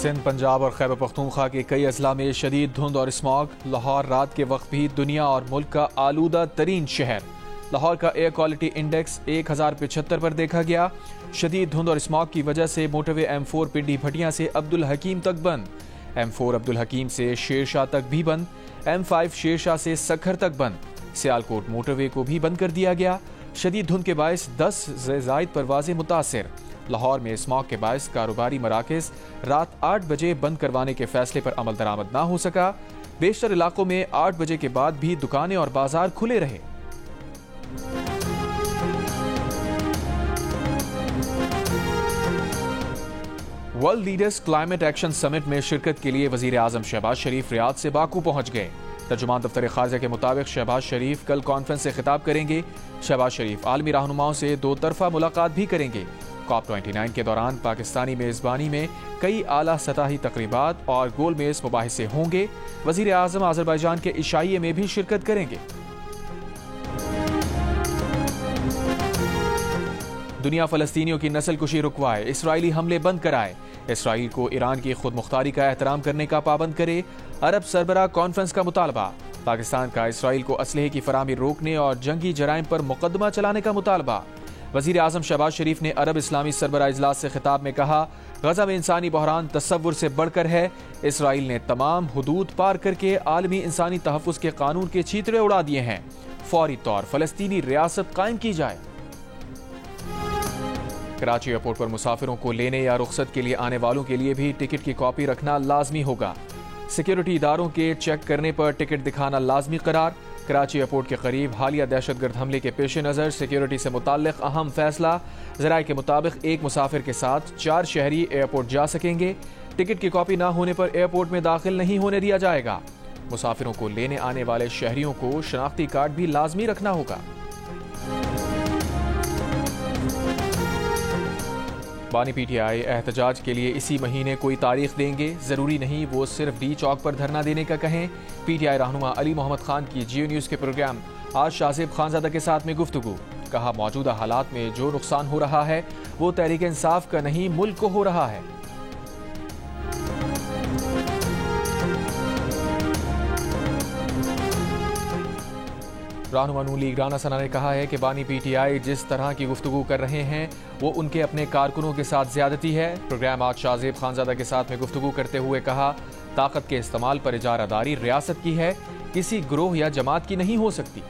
सिंध, पंजाब और खैबर पख्तूनख्वा के कई अजला में शदीद धुंध और स्मॉग। लाहौर रात के वक्त भी दुनिया और मुल्क का आलूदा तरीन शहर। लाहौर का एयर क्वालिटी इंडेक्स 1075 पर देखा गया। शदीद धुंध और स्मॉग की वजह से मोटरवे M4 पिंडी भटिया से अब्दुल हकीम तक बंद, M4 अब्दुल हकीम से शेरशाह तक भी बंद, M5 शेरशाह से सखर तक बंद। सियालकोट मोटरवे को भी बंद कर दिया गया। शदीद धुंध के बायस 10 से ज़ायद परवाजें मुतासिर। लाहौर में स्मॉग के बायस कारोबारी मराकज़ रात 8 बजे बंद करवाने के फैसले पर अमल दरामद न हो सका। बेशतर इलाकों में 8 बजे के बाद भी दुकानें और बाजार खुले रहे। World leaders climate action summit में शिरकत के लिए वजीर आजम शहबाज शरीफ रियाद से बाकू पहुंच गए। तर्जुमान दफ्तर खारजा के मुताबिक शहबाज शरीफ कल कॉन्फ्रेंस से खिताब करेंगे। शहबाज शरीफ आलमी रहनुमाओं से 2 तरफा मुलाकात भी करेंगे। COP29 के दौरान पाकिस्तानी मेजबानी में कई आला सतही तकरीबात और गोल मेज मुबाहिसे होंगे। वजीर आजम अजरबैजान के इशाइये में भी शिरकत करेंगे। दुनिया फलस्तीनियों की नस्ल कुशी रुकवाए, इसराइली हमले बंद कराए, इसराइल को ईरान की खुद मुख्तारी का एहतराम करने का पाबंद करे। अरब सरबराह कॉन्फ्रेंस का मुतालबा। पाकिस्तान का इसराइल को असलहे की फराहमी रोकने और जंगी जराइम पर मुकदमा चलाने का मुतालबा। वजीर आजम शहबाज शरीफ ने अरब इस्लामी सरबराह इजलास से खिताब में कहा, गजा में इंसानी बहरान तसव्वुर से बढ़कर है। इसराइल ने तमाम हुदूद पार करके आलमी इंसानी तहफ़्फ़ुज़ के कानून के छींतरे उड़ा दिए हैं। फौरी तौर फलस्तीनी रियासत कायम की जाए। कराची एयरपोर्ट पर मुसाफिरों को लेने या रुख्सत के लिए आने वालों के लिए भी टिकट की कॉपी रखना लाजमी होगा। सिक्योरिटी इदारों के चेक करने पर टिकट दिखाना लाजमी करार। कराची एयरपोर्ट के करीब हालिया दहशतगर्द हमले के पेश नज़र सिक्योरिटी से मुताल्लिक अहम फैसला। ज़राए के मुताबिक एक मुसाफिर के साथ 4 शहरी एयरपोर्ट जा सकेंगे। टिकट की कॉपी ना होने पर एयरपोर्ट में दाखिल नहीं होने दिया जाएगा। मुसाफिरों को लेने आने वाले शहरियों को शनाख्ती कार्ड भी लाजमी रखना होगा। बानी PTI एहतजाज के लिए इसी महीने कोई तारीख देंगे, जरूरी नहीं वो सिर्फ डी चौक पर धरना देने का कहें। PTI रहनुमा अली मोहम्मद खान की जियो न्यूज़ के प्रोग्राम आज शाहजेब खानजादा के साथ में गुफ्तगू। कहा, मौजूदा हालात में जो नुकसान हो रहा है वो तहरीक इंसाफ का नहीं, मुल्क को हो रहा है। रहनुमा नून लीग राना सना ने कहा है कि बानी PTI जिस तरह की गुफ्तगू कर रहे हैं वो उनके अपने कारकुनों के साथ ज्यादती है। प्रोग्राम आज शाहजेब खानजादा के साथ में गुफ्तगू करते हुए कहा, ताकत के इस्तेमाल पर इजारादारी रियासत की है, किसी ग्रोह या जमात की नहीं हो सकती।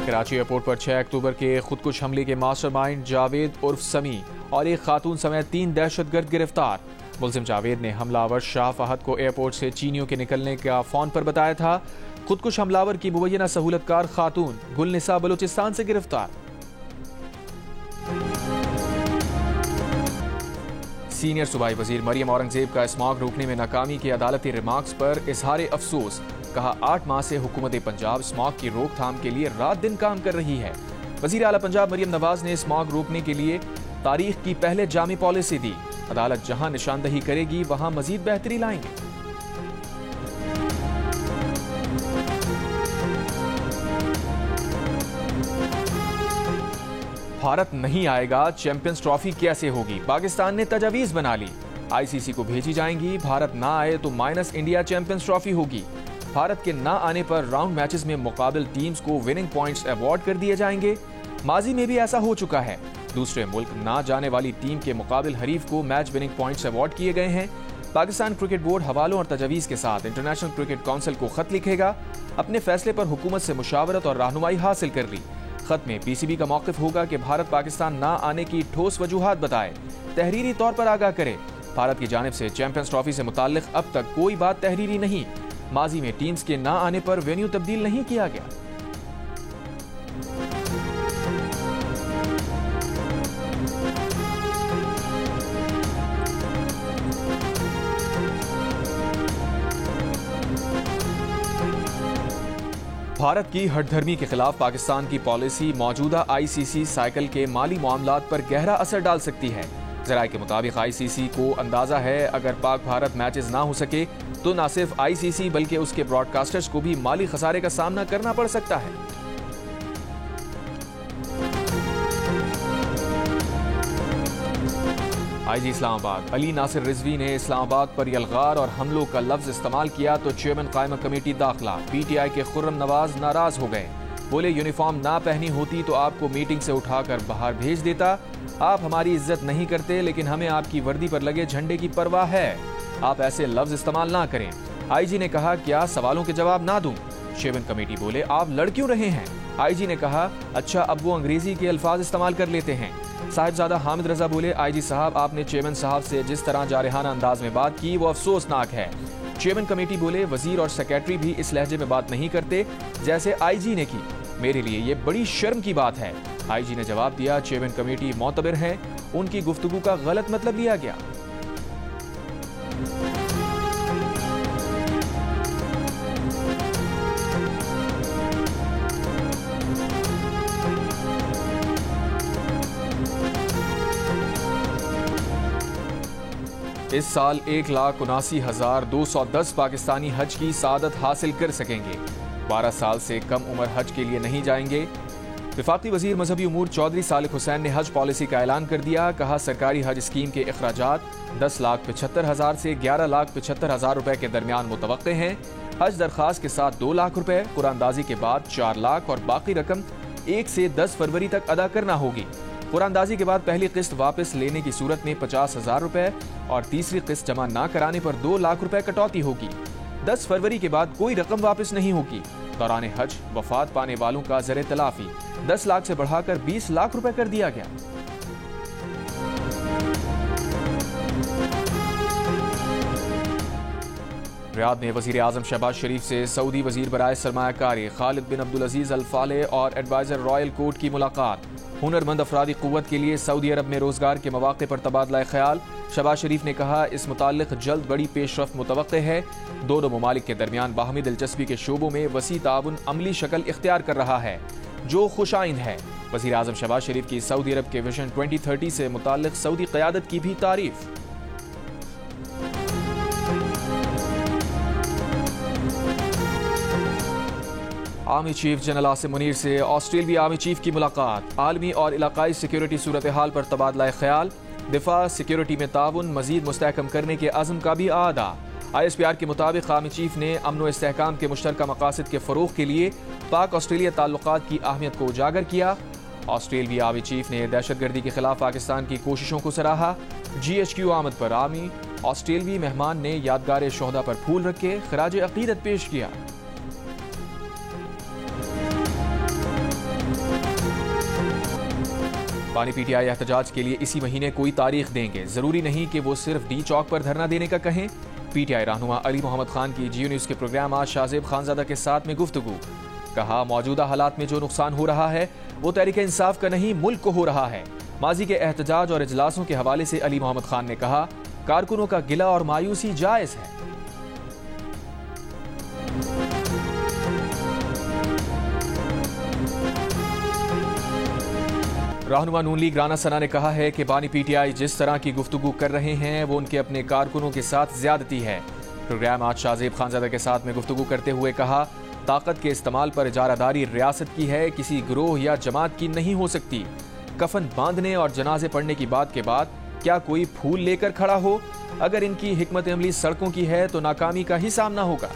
कराची एयरपोर्ट पर 6 अक्टूबर के खुदकुश हमले के मास्टरमाइंड जावेद उर्फ समी और एक खातून समेत 3 दहशतगर्द गिरफ्तार। मुल्जिम जावेद ने हमलावर शाह फहद को एयरपोर्ट से चीनियों के निकलने का फोन पर बताया था। खुदकुश हमलावर की मुबैना सहूलतकार खातून गुलनिसा बलूचिस्तान से गिरफ्तार। सीनियर सूबाई वजीर मरियम औरंगजेब का स्मॉग रोकने में नाकामी के अदालती रिमार्क्स पर इजहार अफसोस। कहा, 8 माह से हुकूमत पंजाब स्मॉग की रोकथाम के लिए रात दिन काम कर रही है। वजीर आला पंजाब मरियम नवाज ने स्मॉग रोकने के लिए तारीख की पहले जामी पॉलिसी दी। अदालत जहां निशानदही करेगी वहां मजीद बेहतरी लाएंगे। भारत नहीं आएगा, चैंपियंस ट्रॉफी कैसे होगी? पाकिस्तान ने तजावीज बना ली, ICC को भेजी जाएंगी। भारत ना आए तो माइनस इंडिया चैंपियंस ट्रॉफी होगी। भारत के ना आने पर राउंड मैचेस में मुकाबिल टीम्स को विनिंग पॉइंट्स अवार्ड कर दिए जाएंगे। माजी में भी ऐसा हो चुका है। दूसरे मुल्क ना जाने वाली टीम के मुकाबिल हरीफ को मैच विनिंग पॉइंट्स अवार्ड किए गए हैं। पाकिस्तान क्रिकेट बोर्ड हवालों और तजवीज़ के साथ इंटरनेशनल क्रिकेट काउंसिल को खत लिखेगा। अपने फैसले पर हुकूमत से मुशावरत और रहनुमाई हासिल कर ली। खत में PCB का मौक़िफ़ होगा कि भारत पाकिस्तान ना आने की ठोस वजूहात बताए, तहरीरी तौर पर आगाह करे। भारत की जानिब से चैंपियंस ट्रॉफी से मुताल्लिक अब तक कोई बात तहरीरी नहीं। माजी में टीम्स के ना आने पर वेन्यू तब्दील नहीं किया गया। भारत की हठधर्मी के खिलाफ पाकिस्तान की पॉलिसी मौजूदा ICC साइकिल के माली मामलात पर गहरा असर डाल सकती है। ज़राए के मुताबिक ICC को अंदाजा है अगर पाक भारत मैचेस ना हो सके तो न सिर्फ ICC बल्कि उसके ब्रॉडकास्टर्स को भी माली खसारे का सामना करना पड़ सकता है। आईजी इस्लामाबाद अली नासिर रिजवी ने इस्लामाबाद पर यलगार और हमलों का लफ्ज इस्तेमाल किया तो चेयरमैन कायमा कमेटी दाखिला। पीटीआई के खुर्रम नवाज नाराज हो गए, बोले यूनिफॉर्म ना पहनी होती तो आपको मीटिंग से उठाकर बाहर भेज देता। आप हमारी इज्जत नहीं करते, लेकिन हमें आपकी वर्दी पर लगे झंडे की परवाह है। आप ऐसे लफ्ज इस्तेमाल ना करें। आईजी ने कहा, क्या सवालों के जवाब ना दूं? चेयरमैन कमेटी बोले, आप लड़ क्यों रहे हैं? आईजी ने कहा, अच्छा अब वो अंग्रेजी के अल्फाज इस्तेमाल कर लेते हैं। साहिबजादा हामिद रजा बोले, आईजी साहब आपने चेयरमैन साहब से जिस तरह जारहाना अंदाज में बात की वो अफसोसनाक है। चेयरमैन कमेटी बोले, वजीर और सेक्रेटरी भी इस लहजे में बात नहीं करते जैसे आईजी ने की। मेरे लिए ये बड़ी शर्म की बात है। आईजी ने जवाब दिया, चेयरमैन कमेटी मोतबर है, उनकी गुफ्तगू का गलत मतलब लिया गया। इस साल 1,79,210 पाकिस्तानी हज की सादत हासिल कर सकेंगे। 12 साल से कम उम्र हज के लिए नहीं जाएंगे। विफाकी वजीर मजहबी उमूर चौधरी सालिक हुसैन ने हज पॉलिसी का ऐलान कर दिया। कहा, सरकारी हज स्कीम के अखराजात 10,75,000 से 11,75,000 रुपए के दरमियान मुतवक्के हैं। हज दरखास्त के साथ 2 लाख रुपए, कुरानदाजी के बाद 4 लाख और बाकी रकम 1 से 10 फरवरी तक अदा करना होगी। कुरानदाजी के बाद पहली किस्त वापस लेने की सूरत में 50,000 रुपए और तीसरी किस्त जमा न कराने पर 2 लाख रुपए कटौती होगी। 10 फरवरी के बाद कोई रकम वापस नहीं होगी। दौरान हज वफात पाने वालों का ज़र तलाफी 10 लाख से बढ़ाकर 20 लाख रुपए कर दिया गया। रियाद में वजीर आजम शहबाज शरीफ से सऊदी वजीर बराए सरमायाकारी खालिद बिन अब्दुल अजीज अल फाले और एडवाइजर रॉयल कोर्ट की मुलाकात। हुनरमंद अफरादी क़ुव्वत के लिए सऊदी अरब में रोजगार के मौके पर तबादला ख्याल। शहबाज शरीफ ने कहा, इस मुताल्लिक जल्द बड़ी पेशरफ मुतवक्के है। दोनों ममालिक के दरमियान बाहमी दिलचस्पी के शोबों में वसी ताउन अमली शक्ल इख्तियार कर रहा है, जो खुशाइन है। वज़ीर आज़म शहबाज शरीफ की सऊदी अरब के विजन 2030 से मुताल्लिक सऊदी क़यादत की भी तारीफ। Army chief general Asim Munir से ऑस्ट्रेलियाई आर्मी चीफ की मुलाकात। आलमी और इलाकाई सिक्योरिटी सूरत हाल पर तबादला ख्याल। दिफा सिक्योरिटी में ताउन मजीद मुस्तहकम करने के अज़्म का भी आदा। ISPR के मुताबिक आर्मी चीफ ने अमन व इस्तेहकाम के मुश्तरका मकासद के फ़रोग़ के लिए पाक ऑस्ट्रेलिया ताल्लुकात की अहमियत को उजागर किया। ऑस्ट्रेलियाई आर्मी चीफ ने दहशतगर्दी के खिलाफ पाकिस्तान की कोशिशों को सराहा। GHQ आमद पर आर्मी ऑस्ट्रेलियाई मेहमान ने यादगार शोहदा पर फूल रखे खराज अकीदत पेश किया। बानी PTI एहतजाज के लिए इसी महीने कोई तारीख देंगे, जरूरी नहीं कि वो सिर्फ D चौक पर धरना देने का कहें। PTI रहनुमा अली मोहम्मद खान की जियो न्यूज़ के प्रोग्राम आज शाहजेब खानजादा के साथ में गुफ्तगू। कहा, मौजूदा हालात में जो नुकसान हो रहा है वो तहरीक इंसाफ का नहीं, मुल्क को हो रहा है। माजी के एहतजाज और इजलासों के हवाले से अली मोहम्मद खान ने कहा, कारकुनों का गिला और मायूसी जायज़ है। रहनुमा नून लीग राना सना ने कहा है कि बानी PTI जिस तरह की गुफ्तगू कर रहे हैं वो उनके अपने कारकुनों के साथ ज्यादती है। प्रोग्राम आज शाहजेब खानजादा के साथ में गुफ्तगू करते हुए कहा, ताकत के इस्तेमाल पर इजारादारी रियासत की है, किसी ग्रोह या जमात की नहीं हो सकती। कफन बांधने और जनाजे पढ़ने की बात के बाद क्या कोई फूल लेकर खड़ा हो? अगर इनकी हिकमत अमली सड़कों की है तो नाकामी का ही सामना होगा।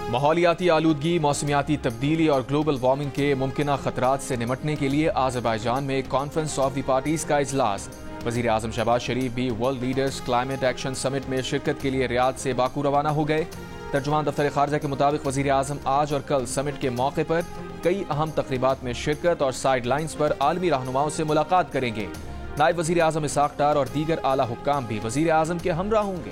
माहौलियाती आलूदगी, मौसमियाती तब्दीली और ग्लोबल वार्मिंग के मुमकिन खतरात से निमटने के लिए आज़रबाईजान में कॉन्फ्रेंस ऑफ द पार्टीज का इजलास। वज़ीर आज़म शहबाज शरीफ भी world leaders climate action summit में शिरकत के लिए रियाद से बाकू रवाना हो गए। तर्जुमान दफ्तर खारजा के मुताबिक वज़ीर आज़म आज और कल समिट के मौके पर कई अहम तकरीबात में शिरकत और साइड लाइन्स पर आलमी रहनुमाओं से मुलाकात करेंगे। नायब वज़ीर आज़म इसाक डार और दीगर आला हुक्काम भी वज़ीर आज़म के हमरा होंगे।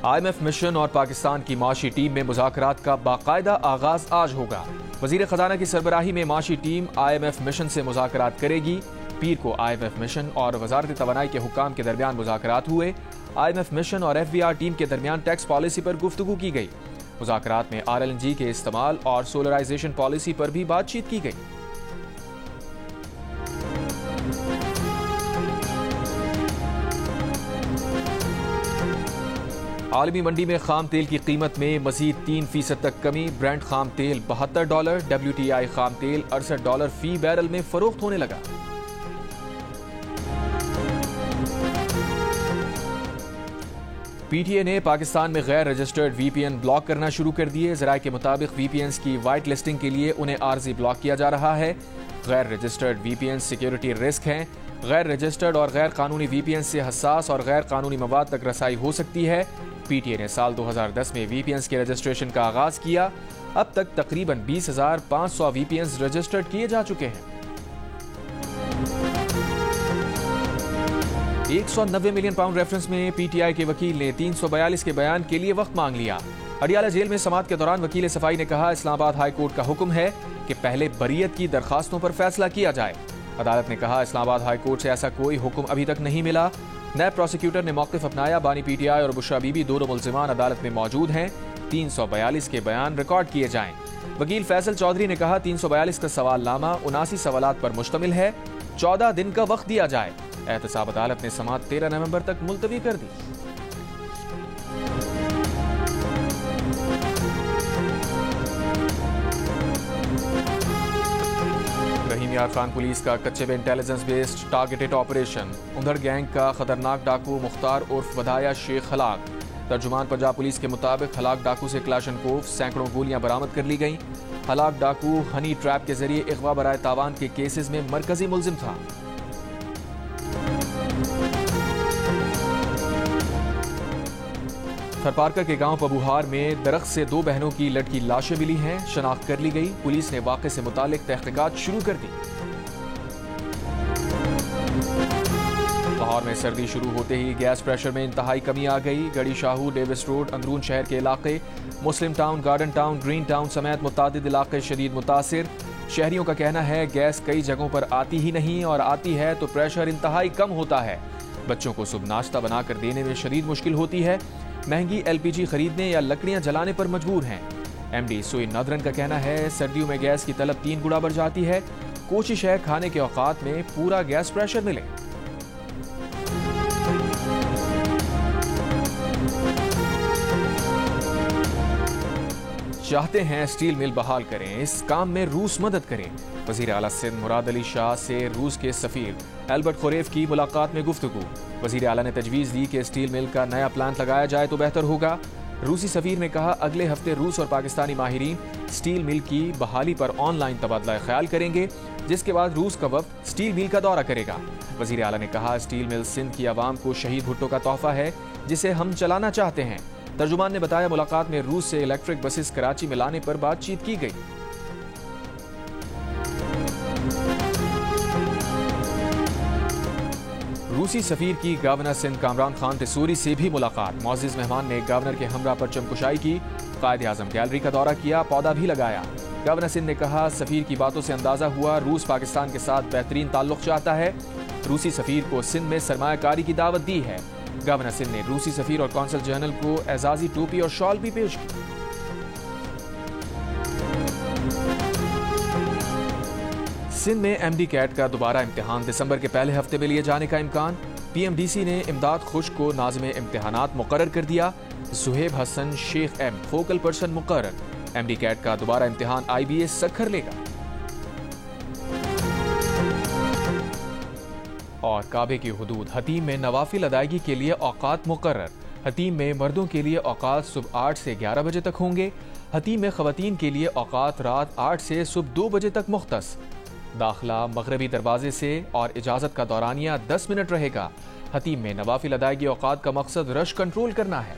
IMF मिशन और पाकिस्तान की माशी टीम में मुज़ाकरात का बाकायदा आगाज आज होगा। वज़ीर ख़जाना की सरबराही में माशी टीम IMF मिशन से मुज़ाकरात करेगी। पीर को IMF मिशन और वज़ारत तवानाई के हुक्काम के दरमियान मुज़ाकरात हुए। IMF मिशन और FBR टीम के दरमियान टैक्स पॉलिसी पर गुफ्तगू की गई। मुज़ाकरात में RLNG के इस्तेमाल और सोलराइजेशन पॉलिसी पर भी बातचीत की गई। आलमी मंडी में खाम तेल की कीमत में मजीद 3% तक कमी। ब्रेंट खाम तेल $72, WTI खाम तेल $68 फी बैरल में फरोख्त होने लगा। PTA ने पाकिस्तान में गैर रजिस्टर्ड VPN ब्लॉक करना शुरू कर दिए। ज़राए के मुताबिक VPNs की वाइट लिस्टिंग के लिए उन्हें आर्जी ब्लॉक किया जा रहा है। गैर रजिस्टर्ड VPN सिक्योरिटी रिस्क हैं। गैर रजिस्टर्ड और गैर कानूनी VPN से हसास और गैर कानूनी मवाद तक रसाई हो सकती है। PTA ने साल 2010 में VPNs के रजिस्ट्रेशन का आगाज किया। अब तक तकरीबन 20,500 VPNs रजिस्टर्ड किए जा चुके हैं। 190 मिलियन पाउंड रेफरेंस में PTI के वकील ने 342 के बयान के लिए वक्त मांग लिया। अडियाला जेल में समाअत के दौरान वकील सफाई ने कहा, इस्लामाबाद हाई कोर्ट का हुक्म है कि पहले बरीयत की दरखास्तों पर फैसला किया जाए। अदालत ने कहा, इस्लामाबाद हाई कोर्ट से ऐसा कोई हुक्म अभी तक नहीं मिला। नैब प्रोसिक्यूटर ने मौक़िफ़ अपनाया। बानी PTI और बुशरा बीबी दोनों मुल्जिमान अदालत में मौजूद हैं। 342 के बयान रिकॉर्ड किए जाएं। वकील फैसल चौधरी ने कहा, 342 का सवालनामा 79 सवालात पर मुश्तमिल है। 14 दिन का वक्त दिया जाए। एहतसाब अदालत ने समाअत 13 नवंबर तक मुलतवी कर दी। रहीम यार खान पुलिस का कच्चे में इंटेलिजेंस बेस्ड टारगेटेड ऑपरेशन। उधर गैंग का खतरनाक डाकू मुख्तार उर्फ वदाया शेख हलाक। तर्जुमान पंजाब पुलिस के मुताबिक हलाक डाकू से क्लाशनकोव सैकड़ों गोलियां बरामद कर ली गईं। हलाक डाकू हनी ट्रैप के जरिए अगवा बराए तावान के केसेस में मरकजी मुल्जिम था। थरपारकर के गांव पबुहार में दरख्त से 2 बहनों की लटकी लाशें मिली हैं। शनाख्त कर ली गई। पुलिस ने वाक़े से मुतालिक तहकीकात शुरू कर दी। लाहौर में सर्दी शुरू होते ही गैस प्रेशर में इंतहाई कमी आ गई। गड़ी शाहू, डेविस रोड, अंदरून शहर के इलाके, Muslim town, garden town, green town समेत मुतादिद इलाके शदीद मुतासिर। शहरियों का कहना है गैस कई जगहों पर आती ही नहीं और आती है तो प्रेशर इंतहाई कम होता है। बच्चों को सुबह नाश्ता बनाकर देने में शदीद मुश्किल होती है। महंगी LPG खरीदने या लकड़ियां जलाने पर मजबूर हैं। MD सुई नादरन का कहना है सर्दियों में गैस की तलब 3 गुना बढ़ जाती है। कोशिश है खाने के औकात में पूरा गैस प्रेशर मिले। चाहते हैं स्टील मिल बहाल करें, इस काम में रूस मदद करें। वजीर आला सिंध मुराद अली शाह से रूस के सफीर एल्बर्ट खुरेफ की मुलाकात में गुफ्तगू। वजीर आला ने तजवीज़ दी कि स्टील मिल का नया प्लांट लगाया जाए तो बेहतर होगा। रूसी सफीर ने कहा, अगले हफ्ते रूस और पाकिस्तानी माहिरीन स्टील मिल की बहाली पर ऑनलाइन तबादला ख्याल करेंगे, जिसके बाद रूस का वफ्द स्टील मिल का दौरा करेगा। वजीर आला ने कहा, स्टील मिल सिंध की आवाम को शहीद भुट्टो का तोहफा है जिसे हम चलाना चाहते हैं। तर्जुमान ने बताया, मुलाकात में रूस से इलेक्ट्रिक बसेस कराची में लाने पर बातचीत की गई। रूसी सफीर की गवर्नर सिंध कामरान खान तसूरी से भी मुलाकात। मौजिज मेहमान ने गवर्नर के हमरा पर चमकुशाई की। कायद आजम गैलरी का दौरा किया, पौधा भी लगाया। गवर्नर सिंध ने कहा, सफीर की बातों से अंदाजा हुआ रूस पाकिस्तान के साथ बेहतरीन ताल्लुक चाहता है। रूसी सफीर को सिंध में सरमायाकारी की दावत दी है। गवर्नर सिंध ने रूसी सफीर और कौंसल जनरल को एजाजी टोपी और शॉल भी पेश की। सिंध में MD कैट का दोबारा इम्तिहान दिसंबर के पहले हफ्ते में लिए जाने का इम्कान। PMDC ने इमदाद खुश को नाज़िम इम्तिहानात मुकर्रर कर दिया। Suhaib Hasan Shaikh M focal person मुकर्रर। MD कैट का दोबारा इम्तिहान IBA सखर लेगा। और काबे की हुदूद हतीम में नवाफिल अदायगी के लिए औकात मुकर्रर। हतीम में मर्दों के लिए औकात सुबह 8 से 11 बजे तक होंगे। हतीम में खवातीन के लिए औकात रात 8 से सुबह 2 बजे तक मुख्तस। दाखिला मगरबी दरवाजे से और इजाजत का दौरानिया 10 मिनट रहेगा। हतीम में नवाफिल अदायगी औकात का मकसद रश कंट्रोल करना है।